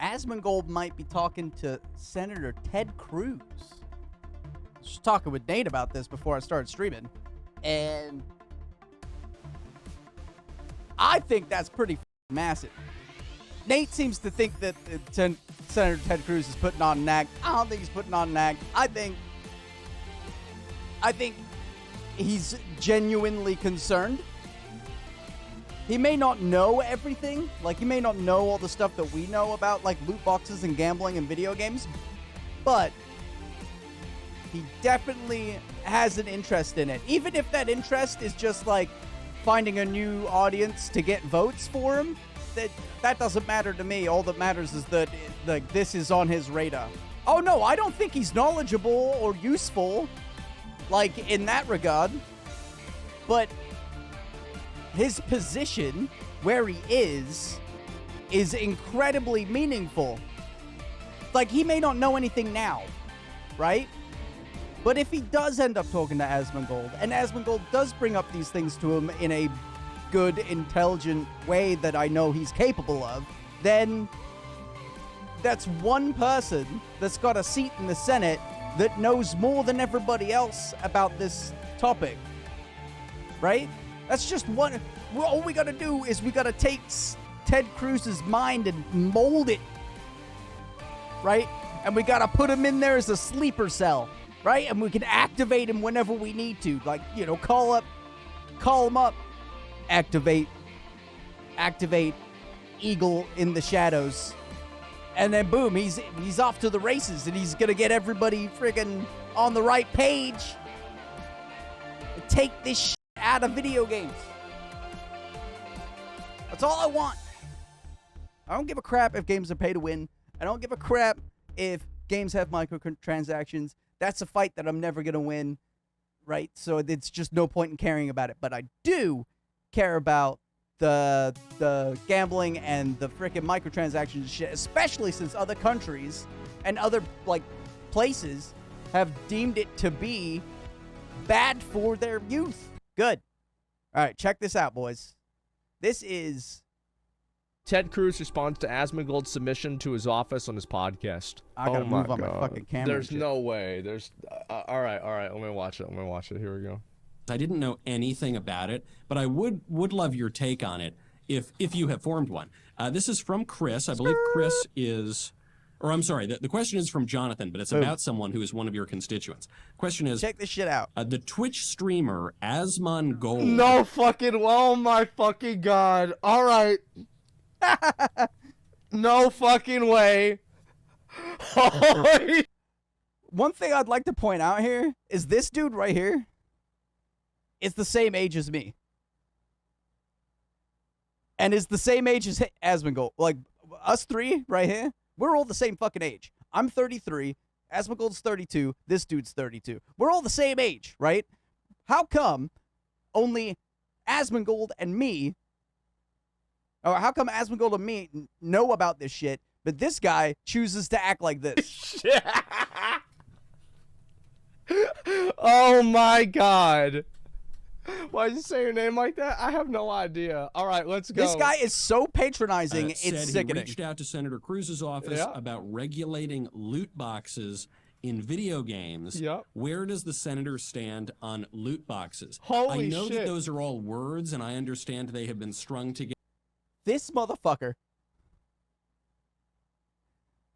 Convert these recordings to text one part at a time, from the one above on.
Asmongold might be talking to Senator Ted Cruz. I was just talking with Nate about this before I started streaming, and I think that's pretty massive. Nate seems to think that Senator Ted Cruz is putting on an act. I don't think he's putting on an act. I think he's genuinely concerned. He may not know everything. Like, he may not know all the stuff that we know about, like, loot boxes and gambling and video games. But he definitely has an interest in it. Even if that interest is just, like, finding a new audience to get votes for him, that doesn't matter to me. All that matters is that, like, this is on his radar. Oh, no, I don't think he's knowledgeable or useful, like, in that regard. But his position, where he is incredibly meaningful. Like, he may not know anything now, right? But if he does end up talking to Asmongold, and Asmongold does bring up these things to him in a good, intelligent way that I know he's capable of, then that's one person that's got a seat in the Senate that knows more than everybody else about this topic, right? That's just one. All we gotta do is we gotta take Ted Cruz's mind and mold it, right? And we gotta put him in there as a sleeper cell, right? And we can activate him whenever we need to. Like, you know, call him up, activate Eagle in the shadows. And then boom, he's off to the races, and he's gonna get everybody friggin' on the right page. Take this shit out of video games. That's all I want. I don't give a crap if games are pay to win. I don't give a crap if games have microtransactions. That's a fight that I'm never gonna win, right? So it's just no point in caring about it. But I do care about the gambling and the frickin' microtransactions shit, especially since other countries and other, like, places have deemed it to be bad for their youth. Good. All right, check this out, boys. This is Ted Cruz responds to Asmongold's submission to his office on his podcast. I gotta move on my fucking camera. There's no way. There's all right. Let me watch it. Here we go. I didn't know anything about it, but I would love your take on it if you have formed one. This is from Chris. I believe Chris is, or I'm sorry, the question is from Jonathan, but it's about someone who is one of your constituents. Question is, check this shit out. The Twitch streamer Asmongold. No fucking, oh my fucking god. All right. No fucking way. One thing I'd like to point out here is this dude right here is the same age as me. And is the same age as Asmongold. Like, us three right here, we're all the same fucking age. I'm 33, Asmongold's 32, this dude's 32. We're all the same age, right? How come only Asmongold and me, or how come Asmongold and me know about this shit, but this guy chooses to act like this? Oh my god. Why did you say your name like that? I have no idea. All right, let's go. This guy is so patronizing, it's sickening. He reached out to Senator Cruz's office about regulating loot boxes in video games. Yep. Where does the senator stand on loot boxes? Holy I know shit. that those are all words, and I understand they have been strung together. This motherfucker.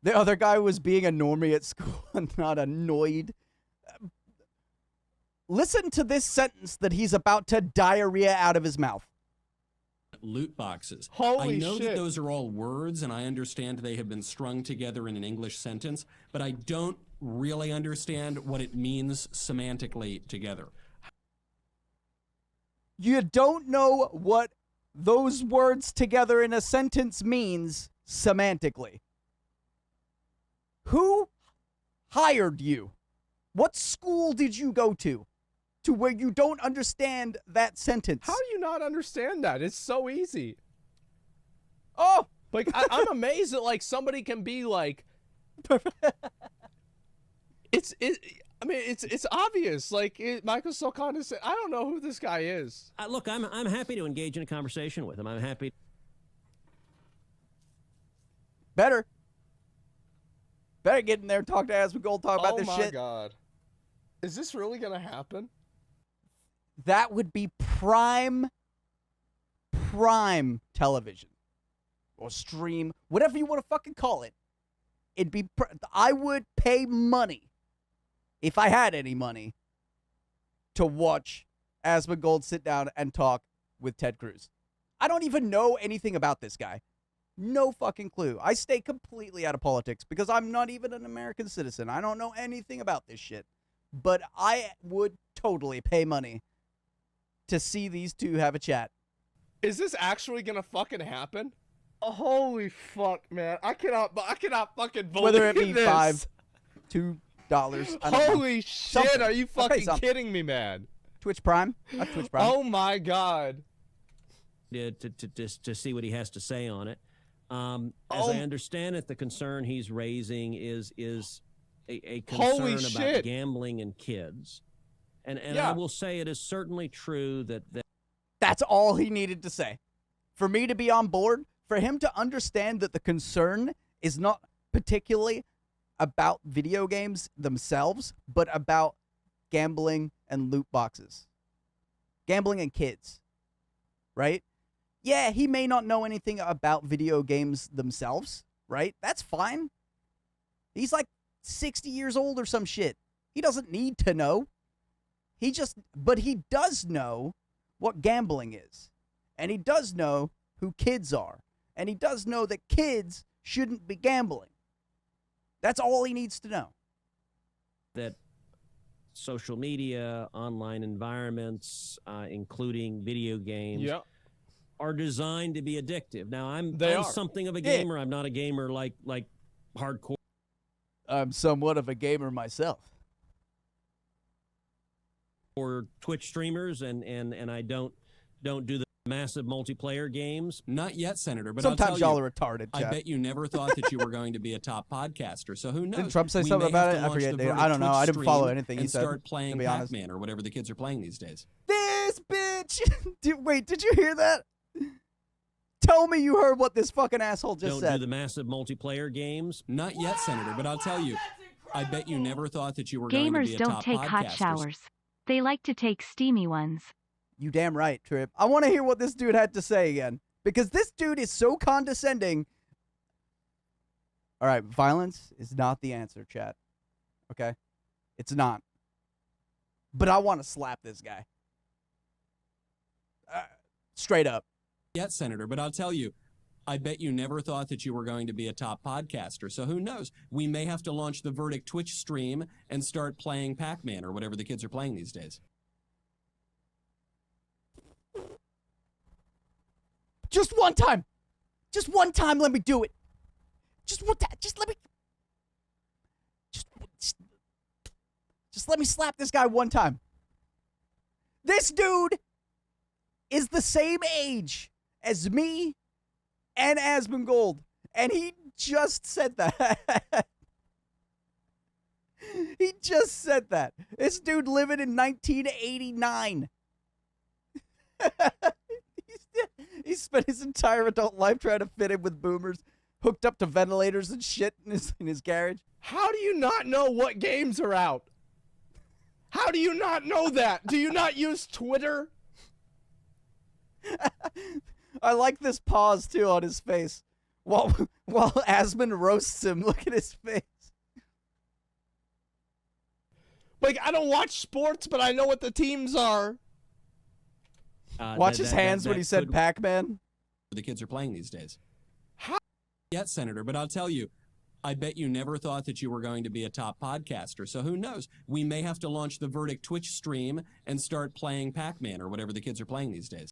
The other guy was being a normie at school and not annoyed. Listen to this sentence that he's about to diarrhea out of his mouth. Loot boxes. Holy I know shit. that those are all words, and I understand they have been strung together in an English sentence, but I don't really understand what it means semantically together. You don't know what those words together in a sentence means semantically. Who hired you? What school did you go to where you don't understand that sentence? How do you not understand that? It's so easy. Oh! Like, I'm amazed that, like, somebody can be, like... It's obvious. Like, Michael Solcon is... I don't know who this guy is. Look, I'm happy to engage in a conversation with him. I'm happy. Better. Better get in there and talk to Asmongold, talk about this shit. Oh my god. Is this really gonna happen? That would be prime television. Or stream, whatever you want to fucking call it. It'd be, I would pay money, if I had any money, to watch Asmongold sit down and talk with Ted Cruz. I don't even know anything about this guy. No fucking clue. I stay completely out of politics because I'm not even an American citizen. I don't know anything about this shit. But I would totally pay money to see these two have a chat. Is this actually gonna fucking happen? Oh, holy fuck, man! I cannot fucking believe Whether it be this. $5, $2, I don't know. Holy shit! Something. Are you I'll pay fucking something. kidding me, man? Twitch Prime. Twitch Prime. Oh my god! To see what he has to say on it. As I understand it, the concern he's raising is a Holy concern shit. about gambling and kids. And Yeah. I will say it is certainly true that That's all he needed to say. For me to be on board, for him to understand that the concern is not particularly about video games themselves, but about gambling and loot boxes. Gambling and kids. Right? Yeah, he may not know anything about video games themselves, right? That's fine. He's like 60 years old or some shit. He doesn't need to know. But he does know what gambling is. And he does know who kids are. And he does know that kids shouldn't be gambling. That's all he needs to know. that social media, online environments, including video games, Yeah. are designed to be addictive. Now, I'm They are. something of a Yeah. gamer. I'm not a gamer like hardcore. I'm somewhat of a gamer myself. Or Twitch streamers, and I don't do the massive multiplayer games. Not yet, Senator, but Sometimes I'll tell y'all you, are retarded, I chat. bet you never thought that you were going to be a top podcaster. So who knows? Didn't Trump say We something may have about to it? I launch forget, the dude. Verdict I don't know. Twitch I didn't follow stream anything he and said, start playing to be honest. Pac-Man or whatever the kids are playing these days. This bitch! Wait, did you hear that? Tell me you heard what this fucking asshole just Don't said. do the massive multiplayer games. Not yet, Senator, but I'll tell you, I bet you never thought that you were going to Gamers be a don't top take hot podcaster. showers. They like to take steamy ones. You damn right, Trip. I want to hear what this dude had to say again. Because this dude is so condescending. All right, violence is not the answer, chat. Okay? It's not. But I want to slap this guy. Straight up. Yet, Senator, but I'll tell you, I bet you never thought that you were going to be a top podcaster. So who knows? We may have to launch the Verdict Twitch stream and start playing Pac-Man or whatever the kids are playing these days. Just one time. Just one time, let me do it. Just one time. Just let me. Just let me slap this guy one time. This dude is the same age as me and Asmongold, and he just said that. He just said that. This dude living in 1989. He spent his entire adult life trying to fit in with boomers, hooked up to ventilators and shit in his garage. How do you not know what games are out? How do you not know that? Do you not use Twitter? I like this pause too on his face while Asmon roasts him. Look at his face. Like, I don't watch sports, but I know what the teams are. Watch his hands when he said Pac-Man. The kids are playing these days. How? Yet, Senator, but I'll tell you, I bet you never thought that you were going to be a top podcaster. So who knows? We may have to launch the Verdict Twitch stream and start playing Pac-Man or whatever the kids are playing these days.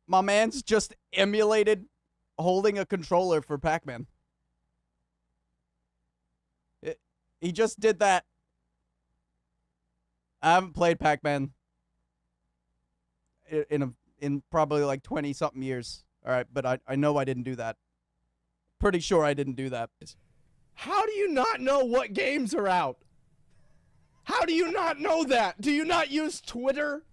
My man's just emulated holding a controller for Pac-Man. He just did that. I haven't played Pac-Man in probably like 20-something years. All right, but I know I didn't do that. Pretty sure I didn't do that. How do you not know what games are out? How do you not know that? Do you not use Twitter?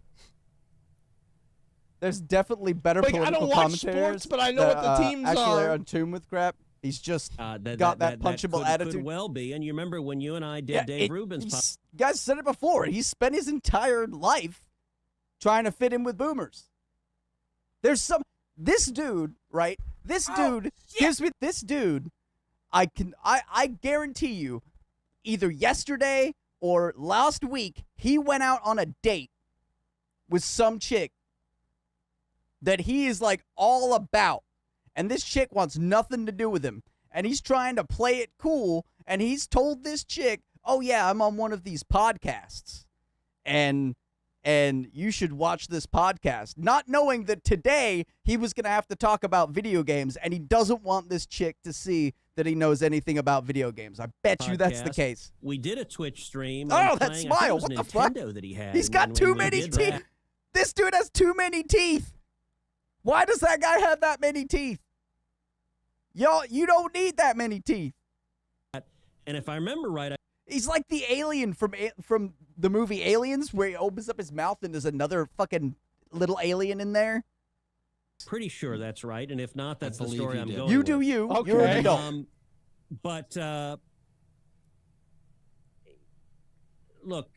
There's definitely better Like, I political don't watch commentators sports, but I know what the teams actually are. on tune with crap. He's just that got that punchable could attitude. well be. And you remember when you and I did Dave Rubin's guys said it before. He spent his entire life trying to fit in with boomers. This dude, right? This dude gives me this dude. I guarantee you, either yesterday or last week, he went out on a date with some chick that he is like all about. And this chick wants nothing to do with him. And he's trying to play it cool. And he's told this chick, oh, yeah, I'm on one of these podcasts. And you should watch this podcast. Not knowing that today he was going to have to talk about video games. And he doesn't want this chick to see that he knows anything about video games. I bet you that's the case. We did a Twitch stream. Oh, that smile. What the fuck? That he had. He's got too many teeth. This dude has too many teeth. Why does that guy have that many teeth? Y'all, you don't need that many teeth. And if I remember right, he's like the alien from the movie Aliens, where he opens up his mouth and there's another fucking little alien in there. Pretty sure that's right. And if not, that's the story I'm going You with. do you. Okay. You're an adult. But look,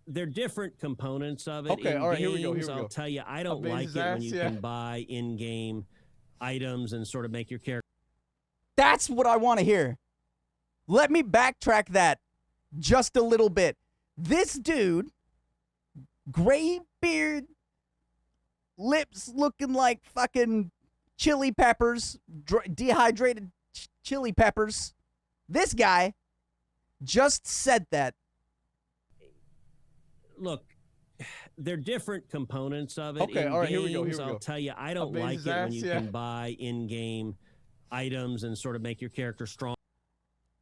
they're different components of it. Okay, in all right, games, here we go. I'll tell you, I don't Amazing like it when ass, you can buy in-game items and sort of make your character. That's what I want to hear. Let me backtrack that just a little bit. This dude, gray beard, lips looking like fucking chili peppers, dehydrated chili peppers. This guy just said that. Look, they're different components of it. Okay, in all right, games, here we go. Here we I'll go. tell you, I don't like it when you can buy in-game items and sort of make your character strong.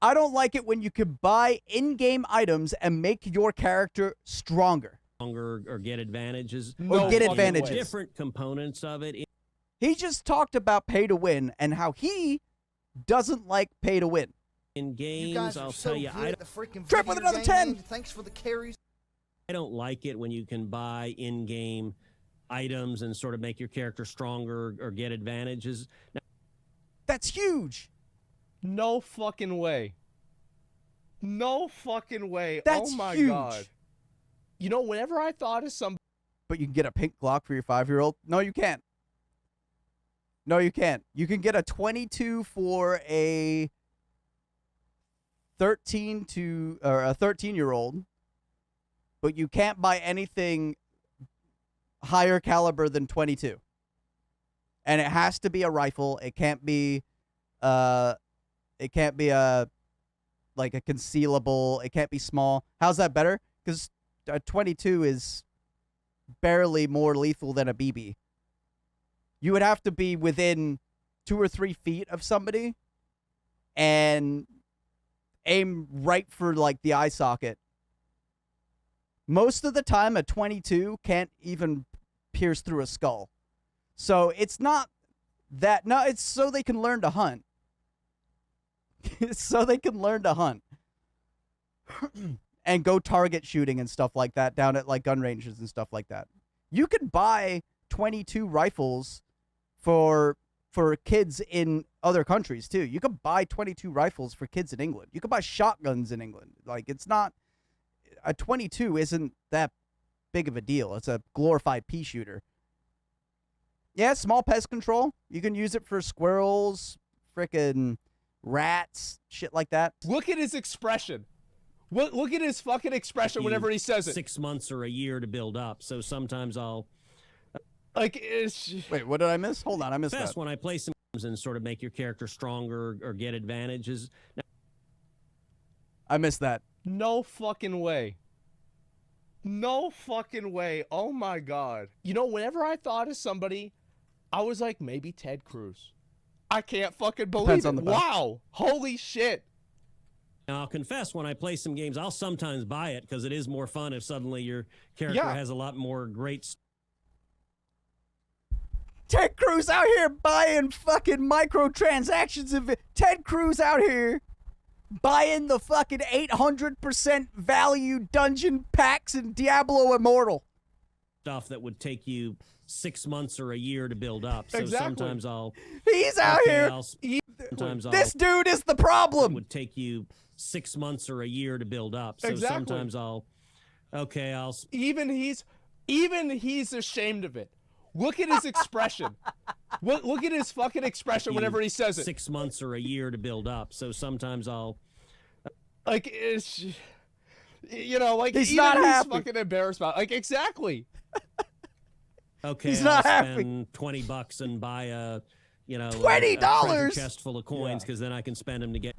I don't like it when you can buy in-game items and make your character stronger. Or get advantages. Or get advantages. Different components of it. He just talked about pay to win and how he doesn't like pay to win. In games, You guys are I'll so tell you, good at the freaking Trip with video another game 10. game. Thanks for the carries. I don't like it when you can buy in-game items and sort of make your character stronger or get advantages. Now, That's huge. No fucking way. No fucking way. That's oh my huge. God. You know, whenever I thought of some. But you can get a pink Glock for your 5-year-old? No, you can't. No, you can't. You can get a 22 for a 13-year-old, but you can't buy anything higher caliber than 22. And it has to be a rifle. It can't be a like a concealable. It can't be small. How's that better? Because a 22 is barely more lethal than a BB. You would have to be within 2 or 3 feet of somebody and aim right for like the eye socket. Most of the time, a 22 can't even pierce through a skull. So it's not that. No, it's so they can learn to hunt. It's so they can learn to hunt. And go target shooting and stuff like that down at like gun ranges and stuff like that. You can buy 22 rifles for kids in other countries too. You can buy 22 rifles for kids in England. You can buy shotguns in England. Like it's not a 22 isn't that big of a deal. It's a glorified pea shooter. Yeah, small pest control. You can use it for squirrels, frickin' rats, shit like that. Look at his expression. Look at his fucking expression whenever he says it. 6 months or a year to build up. So sometimes I'll Like, it's... Wait, what did I miss? Hold on, I missed best that. when I play some games and sort of make your character stronger or get advantages. Now, I missed that. No fucking way. No fucking way. Oh my God. You know, whenever I thought of somebody, I was like, maybe Ted Cruz. I can't fucking believe Depends it. on the best. Wow. Holy shit. I'll confess, when I play some games, I'll sometimes buy it because it is more fun if suddenly your character has a lot more great. Ted Cruz out here buying fucking microtransactions of it. Ted Cruz out here buying the fucking 800% value dungeon packs in Diablo Immortal. Stuff that would take you 6 months or a year to build up. So Exactly. sometimes I'll. He's out okay, here. I'll Sometimes This dude is the it problem. would take you 6 months or a year to build up. So Exactly. sometimes I'll Even he's ashamed of it. Look at his expression. Look at his fucking expression whenever he says it. 6 months or a year to build up. So sometimes I'll Like, it's, you know, like He's even not he's happy. fucking embarrassed about it. Like, exactly. okay, He's I'll not happy. spend $20 and buy a $20? a treasure chest full of coins because then I can spend them to get.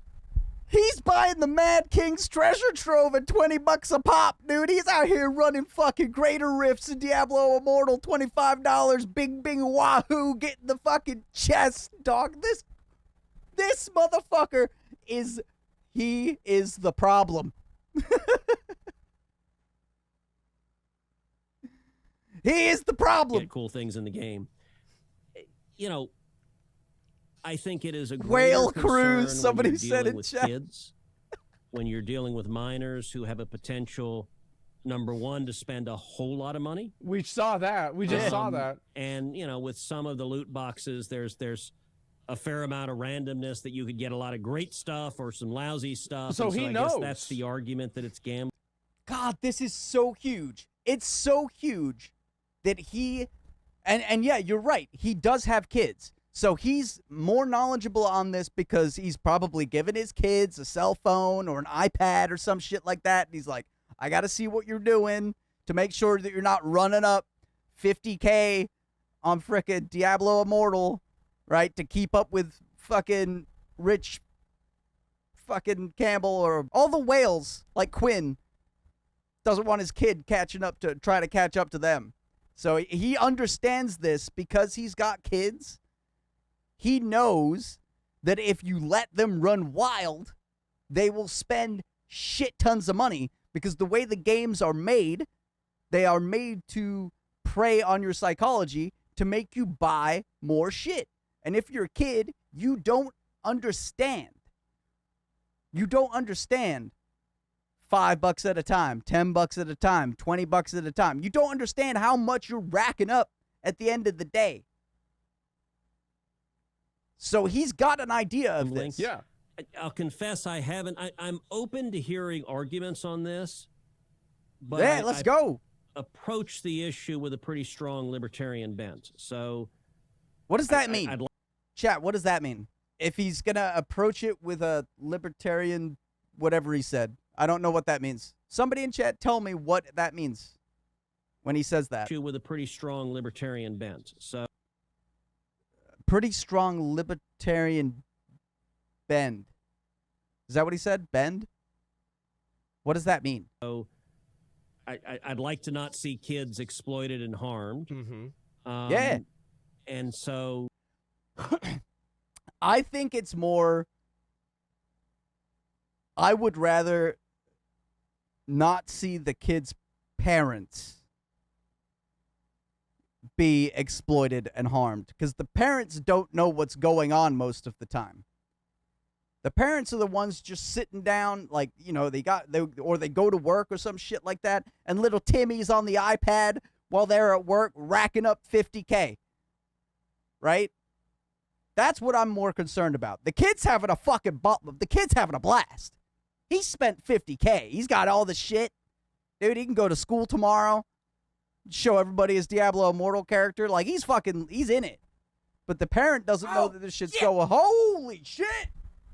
He's buying the Mad King's treasure trove at $20 a pop, dude. He's out here running fucking greater rifts in Diablo Immortal, $25, bing bing wahoo, getting the fucking chest, dog. This motherfucker is the problem. He is the problem. Get cool things in the game. You know, I think it is a Whale greater cruise, concern somebody when you're said dealing in with chat. kids, when you're dealing with minors who have a potential, number one, to spend a whole lot of money. We saw that. We just saw that. And, you know, with some of the loot boxes, there's a fair amount of randomness that you could get a lot of great stuff or some lousy stuff. So and he I knows. guess that's the argument that it's gambling. God, this is so huge. It's so huge that he, and yeah, you're right. He does have kids. So he's more knowledgeable on this because he's probably given his kids a cell phone or an iPad or some shit like that. And he's like, I got to see what you're doing to make sure that you're not running up $50K on frickin' Diablo Immortal, right? To keep up with fucking Rich fucking Campbell or all the whales like Quinn. Doesn't want his kid try to catch up to them. So he understands this because he's got kids. He knows that if you let them run wild, they will spend shit tons of money because the way the games are made, they are made to prey on your psychology to make you buy more shit. And if you're a kid, you don't understand. You don't understand $5 at a time, $10 at a time, $20 at a time. You don't understand how much you're racking up at the end of the day. So he's got an idea of this. Yeah. I'll confess I haven't. I'm open to hearing arguments on this, but Yeah, let's go. Approach the issue with a pretty strong libertarian bent. So What does that mean? I'd like Chat, what does that mean? If he's going to approach it with a libertarian, whatever he said. I don't know what that means. Somebody in chat tell me what that means when he says that. issue with a pretty strong libertarian bent. So Pretty strong libertarian bend. Is that what he said? Bend? What does that mean? I'd like to not see kids exploited and harmed. Mm-hmm. Yeah. And so I think it's more, I would rather not see the kids' parents be exploited and harmed because the parents don't know what's going on most of the time. The parents are the ones just sitting down, like, you know, they go to work or some shit like that, and little Timmy's on the iPad while they're at work racking up $50K. Right? That's what I'm more concerned about. The kid's having a blast. He spent $50K. He's got all the shit. Dude, he can go to school tomorrow, show everybody his Diablo Immortal character. Like, he's in it. But the parent doesn't know that this shit's going, holy shit!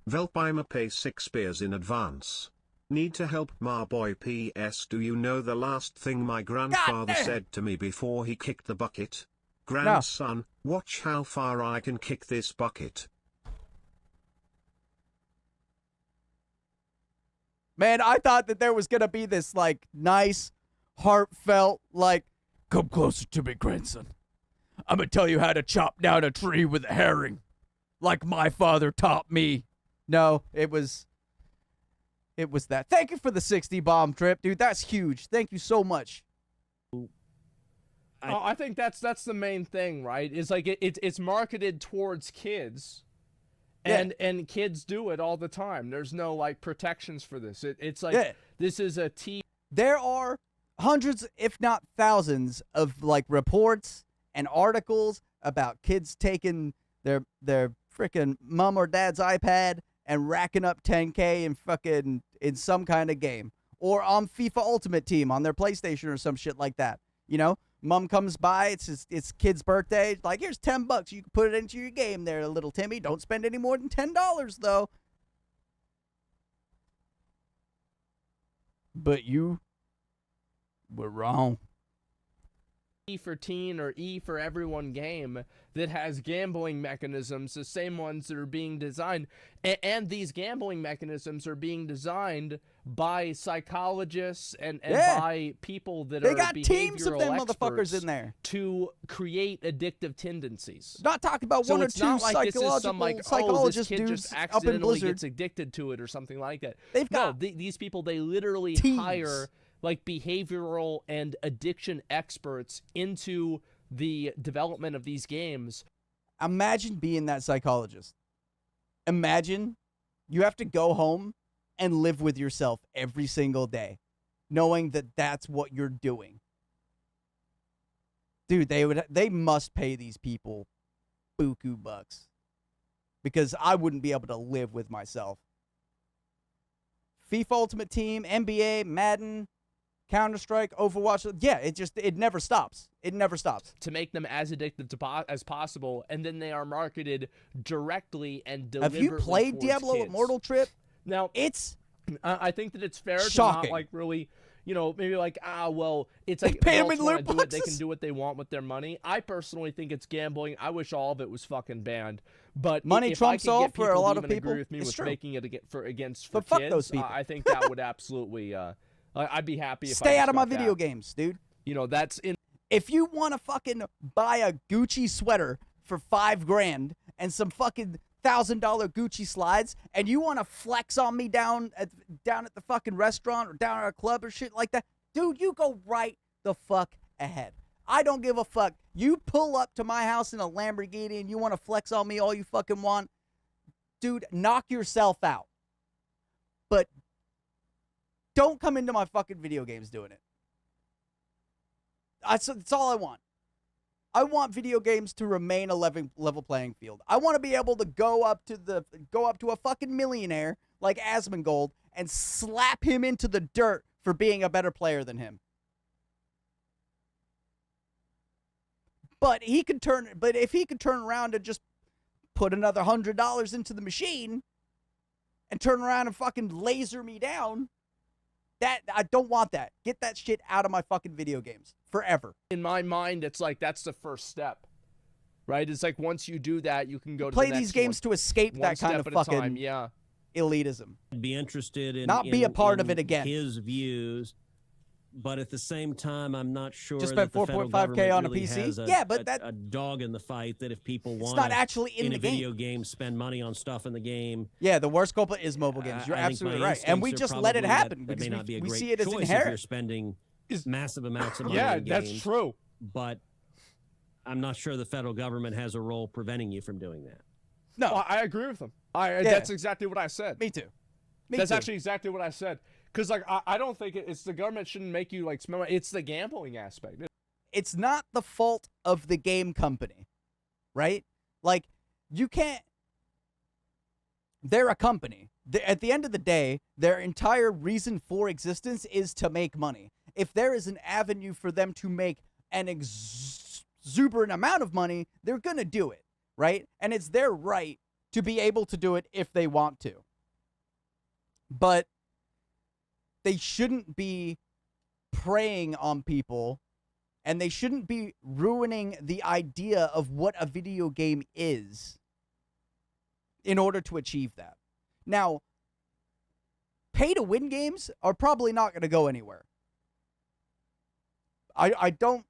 Velpima pay 6 beers in advance. Need to help my boy. PS. Do you know the last thing my grandfather said to me before he kicked the bucket? Grandson, watch how far I can kick this bucket. Man, I thought that there was going to be this, like, nice, heartfelt, like, come closer to me, grandson. I'm going to tell you how to chop down a tree with a herring, like my father taught me. No, it was that. Thank you for the 60 bomb trip, dude. That's huge. Thank you so much. I think that's the main thing, right? Is like it's marketed towards kids, and kids do it all the time. There's no like protections for this. It's like this is a There are hundreds, if not thousands, of like reports and articles about kids taking their freaking mom or dad's iPad and racking up 10K in some kind of game, or on FIFA Ultimate Team on their PlayStation or some shit like that. You know, mom comes by, it's kid's birthday, like, here's $10, you can put it into your game there, little Timmy. Don't spend any more than $10 though. But you were wrong. E for teen or E for everyone game that has gambling mechanisms, the same ones that are being designed, and these gambling mechanisms are being designed by psychologists and by people that they are got teams of them experts motherfuckers in there to create addictive tendencies. Not talking about So one or it's two not like this is some psychologist this kid dudes just up in accidentally Blizzard. gets addicted to it or something like that. They've got these people, they literally teams. hire like behavioral and addiction experts into the development of these games. Imagine being that psychologist. Imagine you have to go home and live with yourself every single day, knowing that that's what you're doing. Dude, they must pay these people buku bucks, because I wouldn't be able to live with myself. FIFA Ultimate Team, NBA, Madden, Counter-Strike, Overwatch. Yeah, it never stops. It never stops. To make them as addictive as possible, and then they are marketed directly and deliberately. Have you played towards Diablo kids. Immortal, Trip? Now, I think that it's fair shocking. to not like really, you know, maybe like, well, it's like pay them adults in wanna loot do it, they boxes. can do what they want with their money. I personally think it's gambling. I wish all of it was fucking banned. But money if trumps I could all get for a lot to of even people. agree with me It's with true. making it against But for fuck kids, those people. I think that would absolutely. I'd be happy if I Stay just out of my got video that. games, dude. You know, that's in. If you want to fucking buy a Gucci sweater for $5,000 and some fucking $1,000 Gucci slides, and you want to flex on me down at the fucking restaurant or down at a club or shit like that, dude, you go right the fuck ahead. I don't give a fuck. You pull up to my house in a Lamborghini and you want to flex on me all you fucking want, dude, knock yourself out. But don't come into my fucking video games doing it. That's all I want. I want video games to remain a level playing field. I want to be able to go up to a fucking millionaire like Asmongold and slap him into the dirt for being a better player than him. But if he could turn around and just put another $100 into the machine and turn around and fucking laser me down, that I don't want that. Get that shit out of my fucking video games forever. In my mind, it's like that's the first step, right? It's like once you do that, you can go to play the next these games one. to escape One that kind step of at a fucking time, yeah. elitism. I'd be interested in Not be a part of it again. His views, but at the same time, I'm not sure. Just spent that the federal 4.5K on a government really PC? has Yeah, but a dog in the fight. That if people It's want not actually in a the video game. game, spend money on stuff in the game. Yeah, the worst culprit is mobile games. You're I think absolutely my right. And we instincts just are let it probably happen that because may not be a we great see it as choice if inherent. you're spending massive amounts of money. Yeah, in that's games, true. But I'm not sure the federal government has a role preventing you from doing that. No, Well, I agree with him. That's exactly what I said. me too. That's actually exactly what I said. Because like I don't think it's the government shouldn't make you like spend money. It's the gambling aspect. It's not the fault of the game company, right? Like, you can't. They're a company. At the end of the day, their entire reason for existence is to make money. If there is an avenue for them to make an exuberant amount of money, they're going to do it, right? And it's their right to be able to do it if they want to. But they shouldn't be preying on people, and they shouldn't be ruining the idea of what a video game is in order to achieve that. Now, pay-to-win games are probably not going to go anywhere. I don't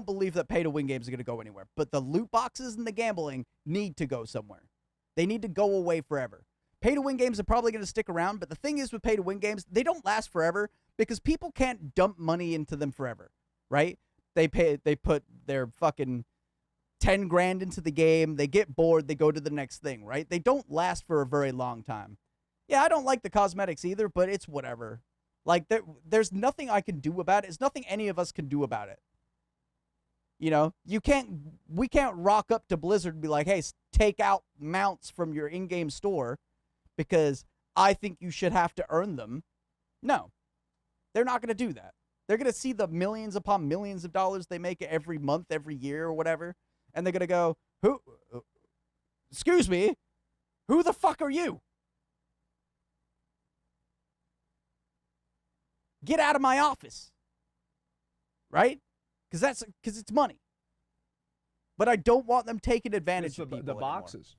believe that pay-to-win games are going to go anywhere, but the loot boxes and the gambling need to go somewhere. They need to go away forever. Pay-to-win games are probably going to stick around, but the thing is with pay-to-win games, they don't last forever because people can't dump money into them forever, right? They put their fucking 10 grand into the game, they get bored, they go to the next thing, right? They don't last for a very long time. Yeah, I don't like the cosmetics either, but it's whatever. Like, there's nothing I can do about it. It's nothing any of us can do about it. You know, we can't rock up to Blizzard and be like, hey, take out mounts from your in-game store because I think you should have to earn them. No, they're not going to do that. They're going to see the millions upon millions of dollars they make every month, every year, or whatever, and they're going to go, excuse me, who the fuck are you? Get out of my office. Right? Because it's money. But I don't want them taking advantage of people the anymore. boxes.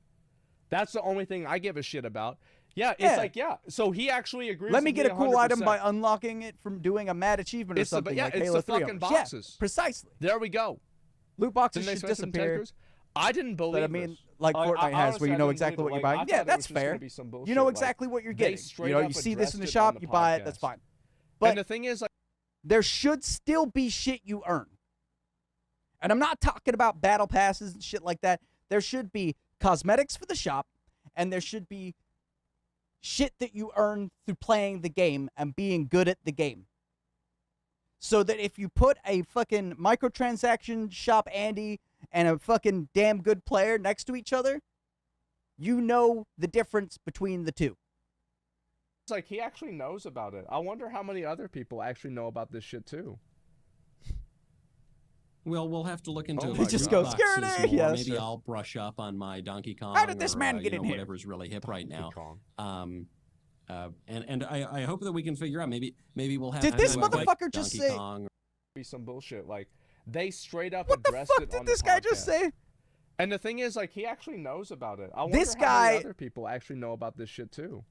That's the only thing I give a shit about. Yeah, it's like, yeah. So he actually agrees. Let me with get a cool 100%. item by unlocking it from doing a mad achievement or something like it's Halo the 3. fucking boxes. Yeah, precisely. There we go. Loot boxes Didn't should they say some Ted disappear. Cruz? I didn't believe But I mean, this. like Fortnite has, honestly, where you I know didn't exactly what believe you're it. buying. I Yeah, thought it that's was just gonna fair. be some You bullshit, know like, exactly what you're they getting. straight You know, up you see this in the addressed it on shop, the you buy it, podcast. that's fine. And But the thing is, like, there should still be shit you earn. And I'm not talking about battle passes and shit like that. There should be cosmetics for the shop, and there should be shit that you earn through playing the game and being good at the game. So that if you put a fucking microtransaction shop Andy and a fucking damn good player next to each other, you know the difference between the two. it's like he actually knows about it. I wonder how many other people actually know about this shit too. Well, we'll have to look into Oh it. my Just God. go, Boxes "Scurry!" more. Yeah, Maybe sure. I'll brush up on my Donkey Kong. How did this man get you in know, here? Whatever's really hip right now. Kong. And I hope that we can figure out. Maybe we'll have. Did to this do a motherfucker just Donkey say- Kong. Be some bullshit. Like they straight up What the addressed fuck it did on this the guy just podcast. say? And the thing is, like, he actually knows about it. I wonder This how guy- many other people actually know about this shit too.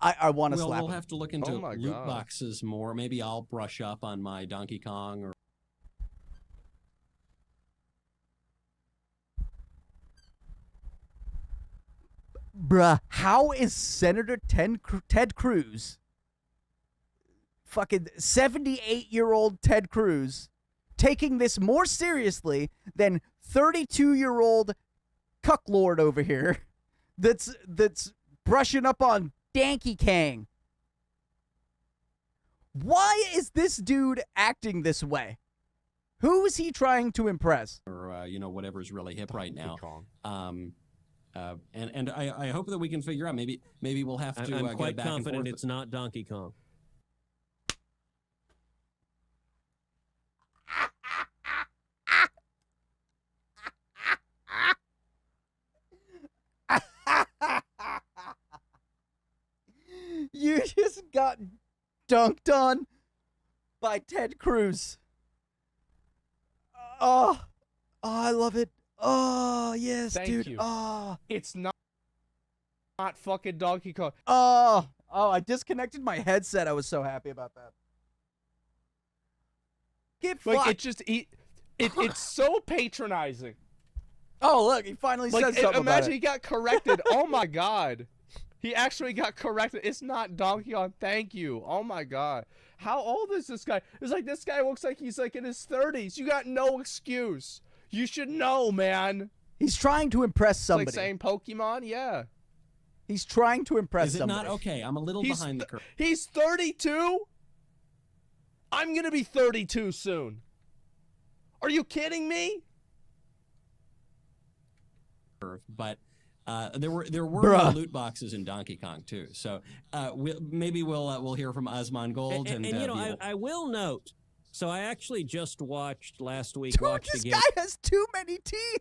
I want to Well, slap we'll him. have to look into Oh my loot God. boxes more. Maybe I'll brush up on my Donkey Kong or. Bruh, how is Senator Ted Cruz, fucking 78-year-old Ted Cruz, taking this more seriously than 32-year-old cucklord over here that's brushing up on Donkey Kong? Why is this dude acting this way? Who is he trying to impress? Or whatever's really hip right now. Kong. And I hope that we can figure out. Maybe we'll have to. I'm get quite back and confident forth. it's not Donkey Kong. You just got dunked on by Ted Cruz. Oh, I love it. Oh, yes, Thank dude. you. Oh, It's not fucking Donkey Kong. oh, I disconnected my headset. I was so happy about that. Get Like fucked. it just it's so patronizing. Oh, look, he finally Like said something about imagine it. he got corrected. Oh my God. He actually got corrected. It's not Donkey Kong. Thank you. Oh my God. How old is this guy? It's like this guy looks like he's like in his 30s. You got no excuse. You should know, man. He's trying to impress It's somebody. like saying Pokemon. Yeah. He's trying to impress Is it somebody. not okay? I'm a little He's behind the curve. He's 32. I'm gonna be 32 soon. Are you kidding me? But there were Bruh. loot boxes in Donkey Kong too. So maybe we'll hear from Asmongold And I will note. So I actually just watched last week. Dude, watched this again guy has too many teeth.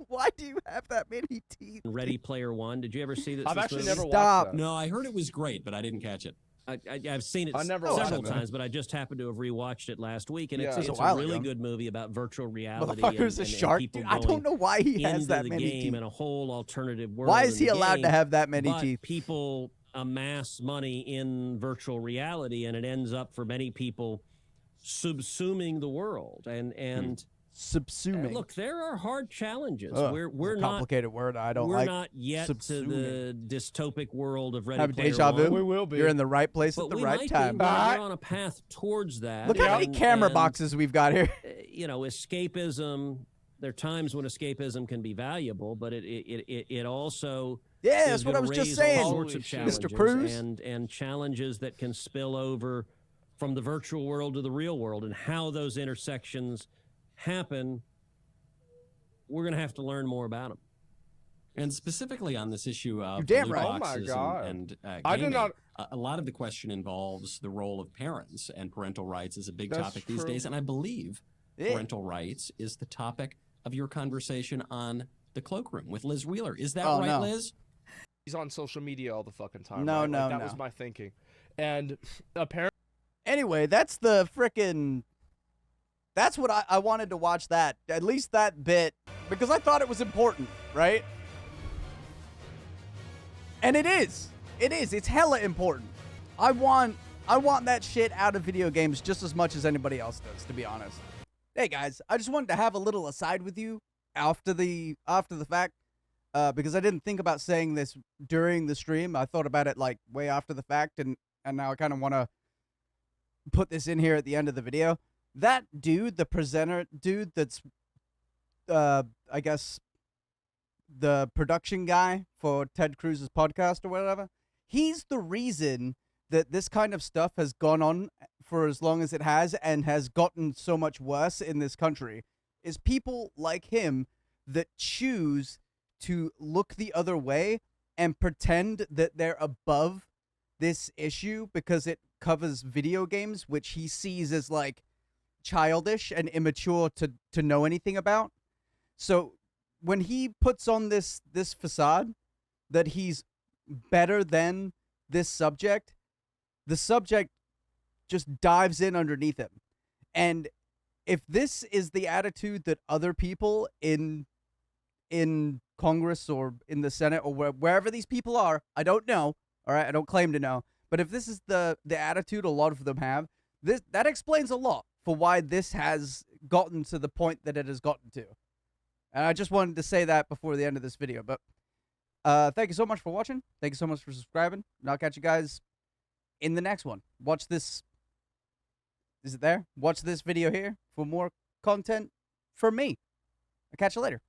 Why do you have that many teeth? Ready Player One. Did you ever see this? I've this actually movie? never Stop. watched that. No, I heard it was great, but I didn't catch it. I've seen it I never watched several it, man. times, but I just happened to have rewatched it last week, and Yeah. it's It was a a while really ago. good movie about virtual reality. Motherfucker's and a shark. people Dude, I going don't know why he has into that the many game teeth. and a whole alternative world. Why is in he the allowed game, to have that many but teeth? people amass money in virtual reality, and it ends up for many people subsuming the world. And Subsuming. look, there are hard challenges. Ugh, we're it's a not complicated word. I don't we're like. not yet subsuming. to the dystopic world of Ready Have Player deja vu. One. We will be. You're in the right place But at the we right might time. be. We're on a path towards that. Look how many camera boxes we've got here. Escapism. There are times when escapism can be valuable, but it also Yeah, is that's what I gonna was just raise all saying. sorts of Holy shit. challenges Mr. Cruz. and challenges that can spill over from the virtual world to the real world and how those intersections happen, we're going to have to learn more about them. And specifically on this issue of You're damn loot right. Oh my boxes God. and I did gaming, not- a lot of the question involves the role of parents, and parental rights is a big That's topic these true. days. And I believe parental rights is the topic of your conversation on the Cloakroom with Liz Wheeler. Is that right, no. Liz? He's on social media all the fucking time. No, right? no, That no. was my thinking. And apparently, Anyway, that's the frickin'... That's what I wanted to watch that. At least that bit. Because I thought it was important, right? And it is. It is. It's hella important. I want that shit out of video games just as much as anybody else does, to be honest. Hey guys, I just wanted to have a little aside with you after the fact, because I didn't think about saying this during the stream. I thought about it like way after the fact, and now I kind of want to put this in here at the end of the video. That dude, the presenter dude, that's I guess the production guy for Ted Cruz's podcast or whatever, he's the reason that this kind of stuff has gone on for as long as it has and has gotten so much worse in this country, is people like him that choose to look the other way and pretend that they're above this issue because it covers video games, which he sees as like childish and immature to know anything about. So when he puts on this facade that he's better than this subject, the subject just dives in underneath him. And if this is the attitude that other people in Congress or in the Senate or wherever these people are, I don't know, all right, I don't claim to know, but if this is the attitude a lot of them have, that explains a lot for why this has gotten to the point that it has gotten to. And I just wanted to say that before the end of this video. But thank you so much for watching. Thank you so much for subscribing. And I'll catch you guys in the next one. Watch this. Is it there? Watch this video here for more content from me. I'll catch you later.